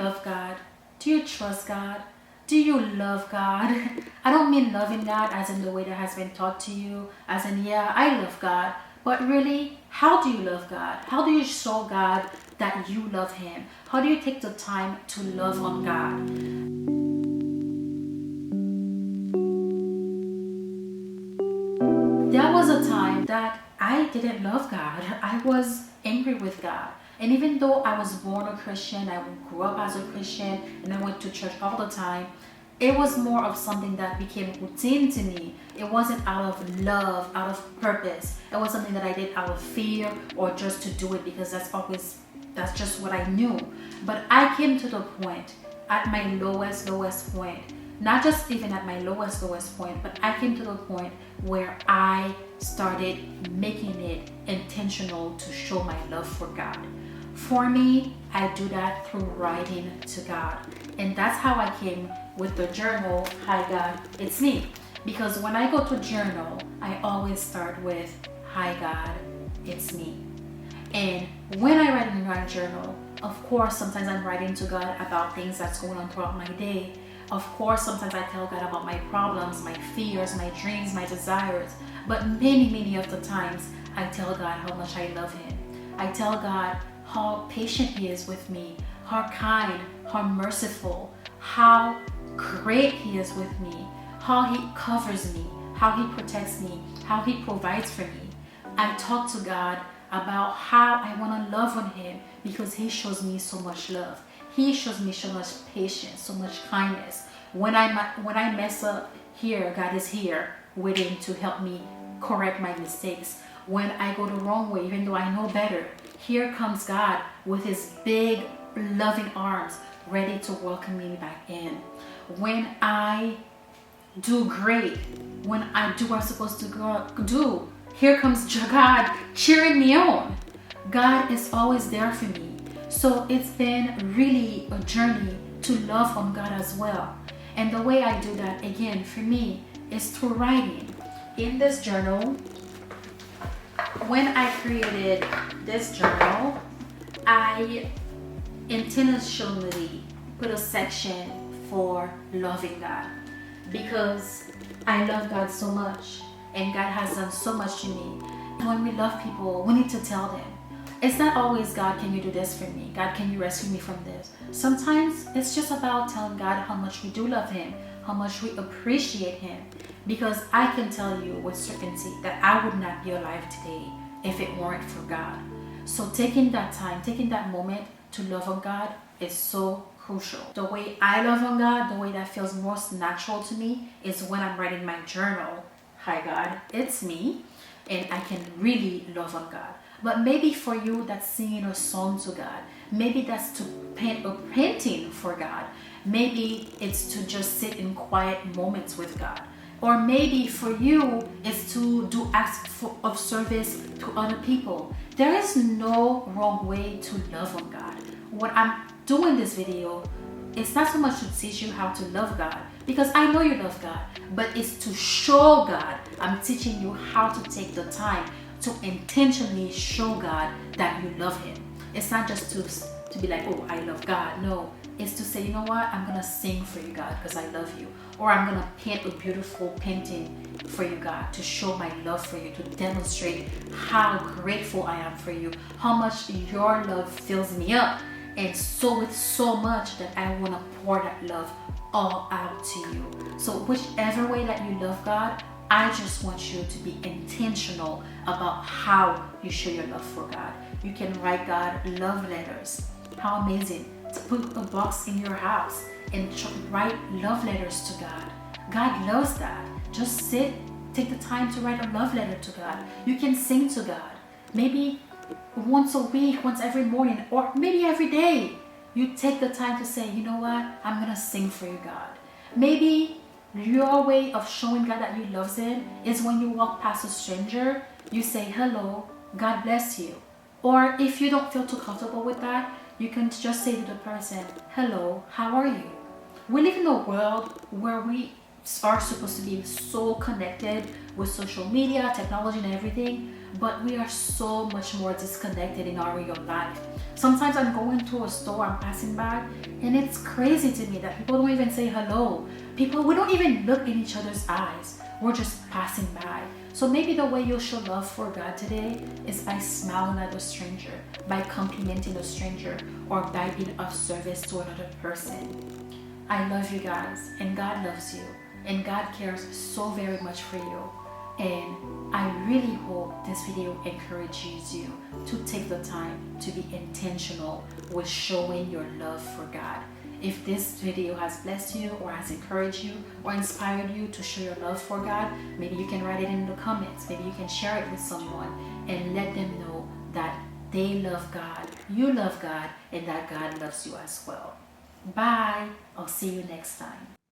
love God? Do you trust God? Do you love God? I don't mean loving God as in the way that has been taught to you, as in, yeah, I love God. But really, how do you love God? How do you show God that you love Him? How do you take the time to love on God? There was a time that I didn't love God. I was angry with God. And even though I was born a Christian, I grew up as a Christian, and I went to church all the time, it was more of something that became routine to me. It wasn't out of love, out of purpose. It was something that I did out of fear or just to do it because that's just what I knew. But I came to the point, at my lowest point, not just even at my lowest point, but I came to the point where I started making it intentional to show my love for God. For me, I do that through writing to God. And that's how I came with the journal, Hi God, It's Me. Because when I go to journal, I always start with, Hi God, It's Me. And when I write in my journal, of course, sometimes I'm writing to God about things that's going on throughout my day. Of course, sometimes I tell God about my problems, my fears, my dreams, my desires. But many of the times, I tell God how much I love Him. I tell God how patient He is with me, how kind, how merciful, how great He is with me, how He covers me, how He protects me, how He provides for me. I talk to God about how I want to love on Him because He shows me so much love. He shows me so much patience, so much kindness. When I mess up here, God is here waiting to help me correct my mistakes. When I go the wrong way, even though I know better, here comes God with His big loving arms ready to welcome me back in. When I do great, when I do what I'm supposed to do, here comes God cheering me on. God is always there for me. So it's been really a journey to love on God as well. And the way I do that, again, for me, is through writing. In this journal, when I created this journal, I intentionally put a section for loving God because I love God so much and God has done so much to me. When we love people, we need to tell them. It's not always, God, can you do this for me? God, can you rescue me from this? Sometimes it's just about telling God how much we do love Him, how much we appreciate Him. Because I can tell you with certainty that I would not be alive today if it weren't for God. So taking that time, taking that moment to love on God is so crucial. The way I love on God, the way that feels most natural to me is when I'm writing my journal, Hi God, It's Me, and I can really love on God. But maybe for you, that's singing a song to God. Maybe that's to paint a painting for God. Maybe it's to just sit in quiet moments with God. Or maybe for you, it's to do acts of service to other people. There is no wrong way to love on God. What I'm doing this video, it's not so much to teach you how to love God, because I know you love God, but it's to show God. I'm teaching you how to take the time to intentionally show God that you love Him. It's not just to be like, oh, I love God. No, it's to say, you know what, I'm gonna sing for you, God, because I love you. Or I'm gonna paint a beautiful painting for you, God, to show my love for you, to demonstrate how grateful I am for you, how much your love fills me up, and so with so much that I wanna pour that love all out to you. So whichever way that you love God, I just want you to be intentional about how you show your love for God. You can write God love letters. How amazing to put a box in your house and write love letters to God. God loves that. Just sit, take the time to write a love letter to God. You can sing to God. Maybe once a week, once every morning, or maybe every day. You take the time to say, you know what, I'm gonna sing for you, God. Maybe your way of showing God that you love Him is when you walk past a stranger, you say, hello, God bless you. Or if you don't feel too comfortable with that, you can just say to the person, hello, how are you? We live in a world where we are supposed to be so connected with social media, technology, and everything, but we are so much more disconnected in our real life. Sometimes I'm going to a store, I'm passing by, and it's crazy to me that people don't even say hello. We don't even look in each other's eyes. We're just passing by. So maybe the way you'll show love for God today is by smiling at a stranger, by complimenting a stranger, or by being of service to another person. I love you guys, and God loves you, and God cares so very much for you. And I really hope this video encourages you to take the time to be intentional with showing your love for God. If this video has blessed you or has encouraged you or inspired you to show your love for God, maybe you can write it in the comments. Maybe you can share it with someone and let them know that they love God, you love God, and that God loves you as well. Bye. I'll see you next time.